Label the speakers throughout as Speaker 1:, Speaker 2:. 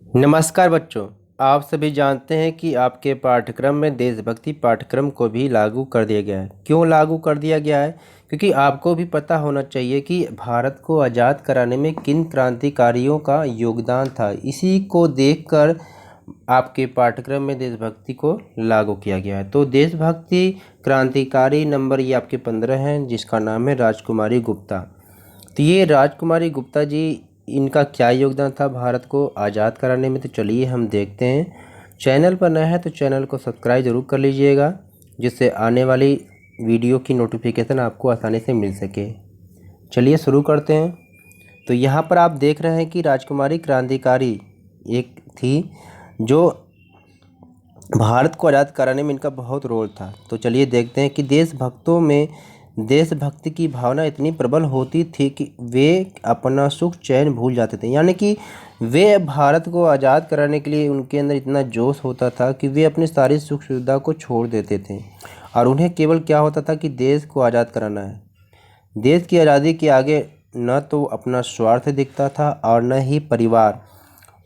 Speaker 1: नमस्कार बच्चों। आप सभी जानते हैं कि आपके पाठ्यक्रम में देशभक्ति पाठ्यक्रम को भी लागू कर दिया गया है। क्यों लागू कर दिया गया है? क्योंकि आपको भी पता होना चाहिए कि भारत को आज़ाद कराने में किन क्रांतिकारियों का योगदान था। इसी को देखकर आपके पाठ्यक्रम में देशभक्ति को लागू किया गया है। तो देशभक्ति क्रांतिकारी नंबर ये आपके 15 हैं, जिसका नाम है राजकुमारी गुप्ता। तो ये राजकुमारी गुप्ता जी, इनका क्या योगदान था भारत को आज़ाद कराने में, तो चलिए हम देखते हैं। चैनल पर नया है तो चैनल को सब्सक्राइब ज़रूर कर लीजिएगा, जिससे आने वाली वीडियो की नोटिफिकेशन आपको आसानी से मिल सके। चलिए शुरू करते हैं। तो यहाँ पर आप देख रहे हैं कि राजकुमारी क्रांतिकारी एक थी जो भारत को आज़ाद कराने में इनका बहुत रोल था। तो चलिए देखते हैं कि देशभक्तों में देशभक्ति की भावना इतनी प्रबल होती थी कि वे अपना सुख चैन भूल जाते थे। यानी कि वे भारत को आज़ाद कराने के लिए उनके अंदर इतना जोश होता था कि वे अपनी सारी सुख सुविधा को छोड़ देते थे और उन्हें केवल क्या होता था कि देश को आज़ाद कराना है। देश की आज़ादी के आगे न तो अपना स्वार्थ दिखता था और न ही परिवार,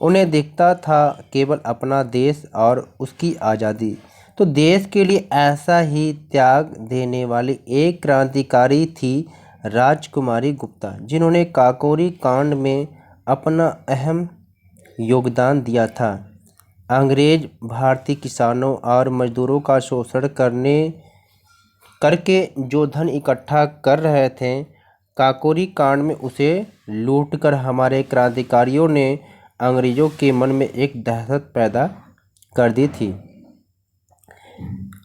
Speaker 1: उन्हें दिखता था केवल अपना देश और उसकी आज़ादी। तो देश के लिए ऐसा ही त्याग देने वाली एक क्रांतिकारी थी राजकुमारी गुप्ता, जिन्होंने काकोरी कांड में अपना अहम योगदान दिया था। अंग्रेज भारतीय किसानों और मजदूरों का शोषण करके जो धन इकट्ठा कर रहे थे, काकोरी कांड में उसे लूटकर हमारे क्रांतिकारियों ने अंग्रेज़ों के मन में एक दहशत पैदा कर दी थी।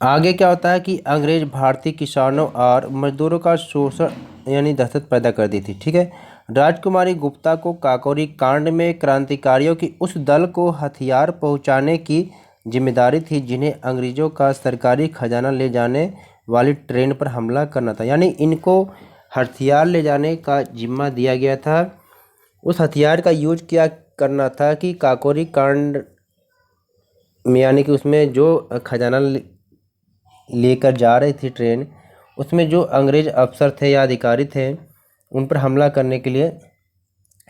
Speaker 1: आगे क्या होता है कि अंग्रेज भारतीय किसानों और मजदूरों का शोषण यानी दहशत पैदा कर दी थी। ठीक है। राजकुमारी गुप्ता को काकोरी कांड में क्रांतिकारियों की उस दल को हथियार पहुंचाने की जिम्मेदारी थी, जिन्हें अंग्रेज़ों का सरकारी खजाना ले जाने वाली ट्रेन पर हमला करना था। यानी इनको हथियार ले जाने का जिम्मा दिया गया था। उस हथियार का यूज क्या करना था कि काकोरी कांड में, यानी कि उसमें जो खजाना लेकर जा रही थी ट्रेन, उसमें जो अंग्रेज अफसर थे या अधिकारी थे, उन पर हमला करने के लिए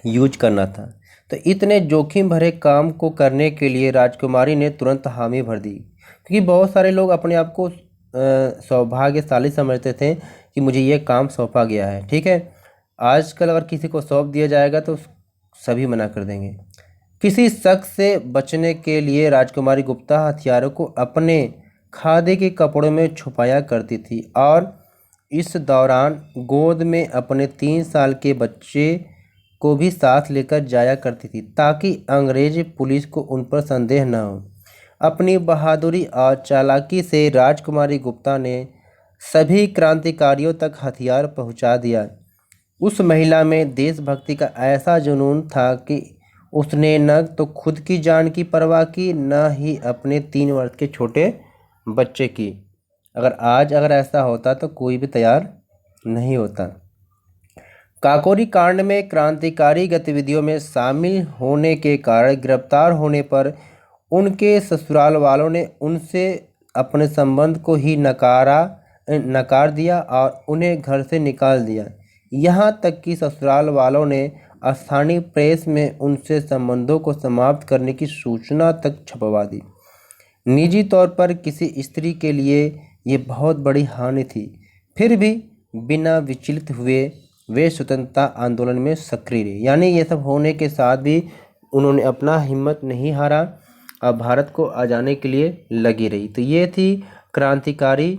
Speaker 1: यूज करना था। तो इतने जोखिम भरे काम को करने के लिए राजकुमारी ने तुरंत हामी भर दी, क्योंकि बहुत सारे लोग अपने आप को सौभाग्यशाली समझते थे कि मुझे ये काम सौंपा गया है। ठीक है। आजकल अगर किसी को सौंप दिया जाएगा तो सभी मना कर देंगे। किसी शख्स से बचने के लिए राजकुमारी गुप्ता हथियारों को अपने खादी के कपड़ों में छुपाया करती थी और इस दौरान गोद में अपने 3 साल के बच्चे को भी साथ लेकर जाया करती थी, ताकि अंग्रेज पुलिस को उन पर संदेह न हो। अपनी बहादुरी और चालाकी से राजकुमारी गुप्ता ने सभी क्रांतिकारियों तक हथियार पहुंचा दिया। उस महिला में देशभक्ति का ऐसा जुनून था कि उसने न तो खुद की जान की परवाह की, न ही अपने 3 वर्ष के छोटे बच्चे की। अगर ऐसा होता तो कोई भी तैयार नहीं होता। काकोरी कांड में क्रांतिकारी गतिविधियों में शामिल होने के कारण गिरफ्तार होने पर उनके ससुराल वालों ने उनसे अपने संबंध को ही नकार दिया और उन्हें घर से निकाल दिया। यहाँ तक कि ससुराल वालों ने स्थानीय प्रेस में उनसे संबंधों को समाप्त करने की सूचना तक छपवा दी। निजी तौर पर किसी स्त्री के लिए ये बहुत बड़ी हानि थी। फिर भी बिना विचलित हुए वे स्वतंत्रता आंदोलन में सक्रिय रहे। यानी ये सब होने के साथ भी उन्होंने अपना हिम्मत नहीं हारा और भारत को आजाने के लिए लगी रही। तो ये थी क्रांतिकारी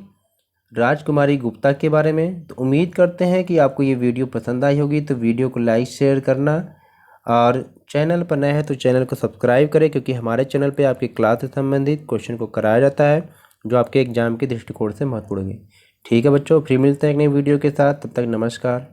Speaker 1: राजकुमारी गुप्ता के बारे में। तो उम्मीद करते हैं कि आपको ये वीडियो पसंद आई होगी। तो वीडियो को लाइक शेयर करना और चैनल पर नए हैं तो चैनल को सब्सक्राइब करें, क्योंकि हमारे चैनल पे आपकी क्लास से संबंधित क्वेश्चन को कराया जाता है जो आपके एग्जाम के दृष्टिकोण से महत्वपूर्ण है। ठीक है बच्चों, फिर मिलते हैं एक नई वीडियो के साथ। तब तक नमस्कार।